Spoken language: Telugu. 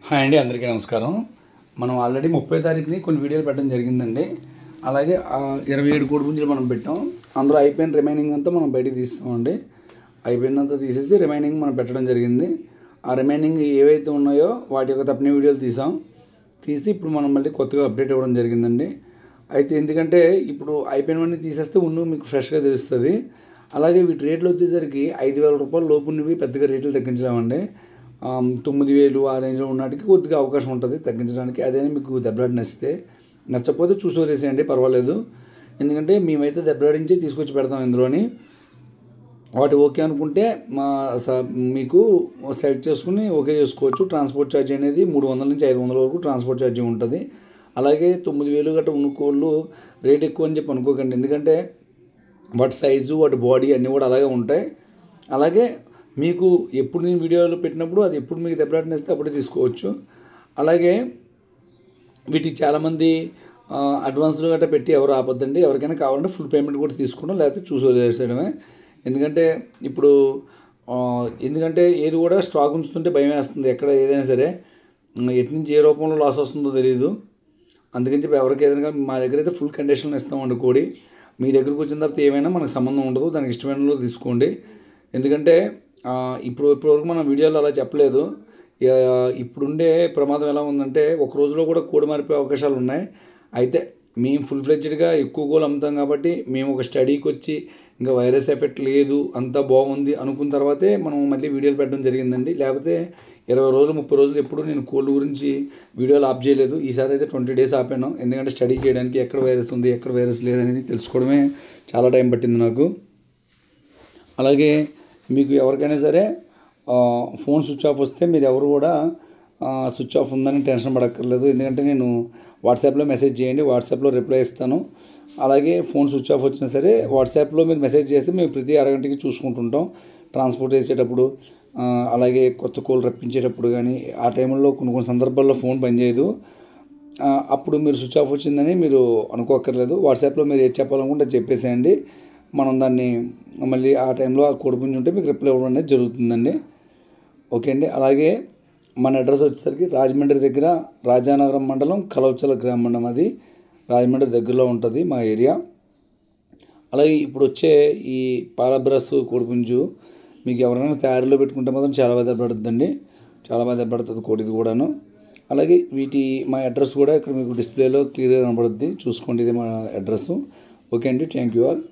హాయ్ అండి, అందరికీ నమస్కారం. మనం ఆల్రెడీ 30 తారీఖుని కొన్ని వీడియోలు పెట్టడం జరిగిందండి. అలాగే 27 కోడిపుంజులు మనం పెట్టాం. అందులో అయిపోయిన రిమైనింగ్ అంతా మనం బయటికి తీస్తామండి. అయిపోయిందంతా తీసేసి రిమైనింగ్ మనం పెట్టడం జరిగింది. ఆ రిమైనింగ్ ఏవైతే ఉన్నాయో వాటి యొక్క తప్పని వీడియోలు తీసి ఇప్పుడు మనం మళ్ళీ కొత్తగా అప్డేట్ ఇవ్వడం జరిగిందండి. అయితే ఎందుకంటే ఇప్పుడు అయిపోయినవన్నీ తీసేస్తే మీకు ఫ్రెష్గా తెలుస్తుంది. అలాగే వీటి రేట్లు వచ్చేసరికి 5,000 రూపాయల లోపు ఉన్నవి పెద్దగా రేట్లు తగ్గించలేమండి. 9,000 ఆ రేంజ్లో ఉన్నటికి కొద్దిగా అవకాశం ఉంటుంది తగ్గించడానికి. అదేనా మీకు దెబ్బలాట నచ్చకపోతే చూసి వదిలేసేయండి, పర్వాలేదు. ఎందుకంటే మేమైతే దెబ్బలాడించి తీసుకొచ్చి పెడతాం ఇందులోని. వాటి ఓకే అనుకుంటే మీకు సెలెక్ట్ చేసుకుని ఓకే చేసుకోవచ్చు. ట్రాన్స్పోర్ట్ ఛార్జ్ అనేది 300 నుంచి 500 వరకు ట్రాన్స్పోర్ట్ ఛార్జీ ఉంటుంది. అలాగే 9,000 గట్రా ఉన్న కోళ్ళు రేట్ ఎక్కువ అని చెప్పి అనుకోకండి. ఎందుకంటే వాటి సైజు, వాటి బాడీ అన్నీ కూడా అలాగే ఉంటాయి. అలాగే మీకు ఎప్పుడు నేను వీడియోలో పెట్టినప్పుడు అది ఎప్పుడు మీకు దెబ్బలాట నేస్తే అప్పుడే తీసుకోవచ్చు. అలాగే వీటికి చాలామంది అడ్వాన్స్లు గట్రా పెట్టి ఎవరు ఆపొద్దండి. ఎవరికైనా కావాలంటే ఫుల్ పేమెంట్ కూడా తీసుకోవడం, లేకపోతే చూసి వదిలేసేయడమే. ఎందుకంటే ఏది కూడా స్టాక్ ఉంచుతుంటే భయం వేస్తుంది. ఎక్కడ ఏదైనా సరే ఎటు నుంచి ఏ రూపంలో లాస్ వస్తుందో తెలియదు. అందుకని చెప్పి ఎవరికి ఏదైనా మా దగ్గర అయితే ఫుల్ కండిషన్లో ఇస్తామండి కోడి. మీ దగ్గరకు వచ్చిన తర్వాత ఏమైనా మనకు సంబంధం ఉండదు, దానికి ఇష్టమైనలో తీసుకోండి. ఎందుకంటే ఇప్పటివరకు మనం వీడియోలో అలా చెప్పలేదు. ఇప్పుడుండే ప్రమాదం ఎలా ఉందంటే ఒక రోజులో కూడా కోడి మారిపోయే అవకాశాలు ఉన్నాయి. అయితే మేము ఫుల్ ఫ్లెడ్జ్డ్గా ఎక్కువ కోళ్ళు అమ్ముతాం కాబట్టి మేము ఒక స్టడీకి వచ్చి ఇంకా వైరస్ ఎఫెక్ట్ లేదు, అంతా బాగుంది అనుకున్న తర్వాతే మనం మళ్ళీ వీడియోలు పెట్టడం జరిగిందండి. లేకపోతే 20 రోజులు 30 రోజులు ఎప్పుడు నేను కోళ్ళ గురించి వీడియోలు ఆప్ చేయలేదు. ఈసారి అయితే 20 డేస్ ఆపాను. ఎందుకంటే స్టడీ చేయడానికి ఎక్కడ వైరస్ ఉంది, ఎక్కడ వైరస్ లేదనేది తెలుసుకోవడమే చాలా టైం పట్టింది నాకు. అలాగే మీకు ఎవరికైనా సరే ఫోన్ స్విచ్ ఆఫ్ వస్తే మీరు ఎవరు కూడా స్విచ్ ఆఫ్ ఉందని టెన్షన్ పడక్కర్లేదు. ఎందుకంటే నేను వాట్సాప్లో మెసేజ్ చేయండి, వాట్సాప్లో రిప్లై ఇస్తాను. అలాగే ఫోన్ స్విచ్ ఆఫ్ వచ్చినా సరే వాట్సాప్లో మీరు మెసేజ్ చేస్తే మేము ప్రతి అరగంటకి చూసుకుంటుంటాం. ట్రాన్స్పోర్ట్ చేసేటప్పుడు, అలాగే కొత్త కోళ్ళు రప్పించేటప్పుడు కానీ ఆ టైంలో కొన్ని సందర్భాల్లో ఫోన్ పనిచేయదు. అప్పుడు మీరు స్విచ్ ఆఫ్ వచ్చిందని మీరు అనుకోక్కర్లేదు. వాట్సాప్లో మీరు ఏది చెప్పాలనుకుంటే చెప్పేసేయండి. మనం దాన్ని మళ్ళీ ఆ టైంలో ఆ కోడిపుంజు ఉంటే మీకు రిప్లై ఇవ్వడం అనేది జరుగుతుందండి. ఓకే అండి. అలాగే మన అడ్రస్ వచ్చేసరికి రాజమండ్రి దగ్గర రాజానగరం మండలం కలవచల గ్రామం, అది రాజమండ్రి దగ్గరలో ఉంటుంది మా ఏరియా. అలాగే ఇప్పుడు వచ్చే ఈ పాలబ్రస్ కోడిపుంజు మీకు ఎవరైనా తయారీలో పెట్టుకుంటే మాత్రం చాలా బాగా దెబ్బపడుతుందండి. చాలా బాగా దెబ్బపడుతుంది కోడిది కూడాను. అలాగే మా అడ్రస్ కూడా ఇక్కడ మీకు డిస్ప్లేలో క్లియర్గా కనబడుద్ది, చూసుకోండి. ఇది మా అడ్రస్. ఓకే అండి, థ్యాంక్ యూ ఆల్.